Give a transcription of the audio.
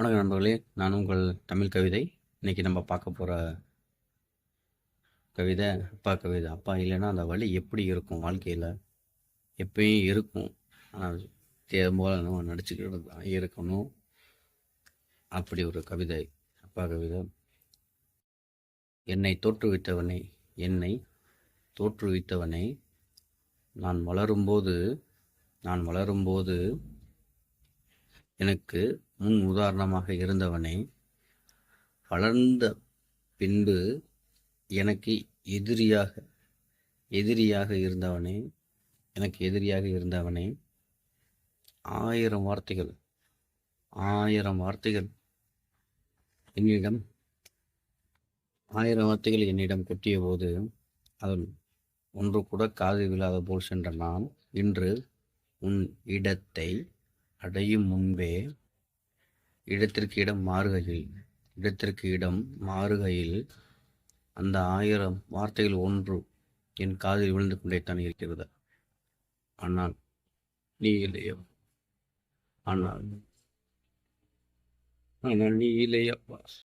வணக்கம் நண்பர்களே, நான் உங்கள் தமிழ் கவிதை. இன்னைக்கு நம்ம பார்க்க போகிற கவிதை அப்பா கவிதை. அப்பா இல்லைன்னா அந்த வழி எப்படி இருக்கும் வாழ்க்கையில்? எப்பயும் இருக்கும், ஆனால் போல நம்ம நடிச்சுக்கிட்டு தான் இருக்கணும். அப்படி ஒரு கவிதை, அப்பா கவிதை. என்னை தோற்றுவித்தவனே, என்னை தோற்றுவித்தவனே, நான் வளரும்போது நான் வளரும்போது எனக்கு முன் உதாரணமாக இருந்தவனே, வளர்ந்த பின்பு எனக்கு எதிரியாக எதிரியாக இருந்தவனே எனக்கு எதிரியாக இருந்தவனே, ஆயிரம் வார்த்தைகள் ஆயிரம் வார்த்தைகள் என்னிடம் ஆயிரம் வார்த்தைகள் என்னிடம் கொட்டிய போது, அதில் ஒன்று கூட காதில் விழாத போல் சென்ற நான், இன்று உன் இடத்தை அடையும் முன்பே இடத்திற்கு இடம் மாறுகையில் அந்த ஆயிரம் வார்த்தைகள் ஒன்று என் காதில் விழுந்து கொண்டேத்தான் இருக்கிறது. ஆனால் நீ இல்லையோ ஆனால் ஆனால் நீ இல்லையப்பா.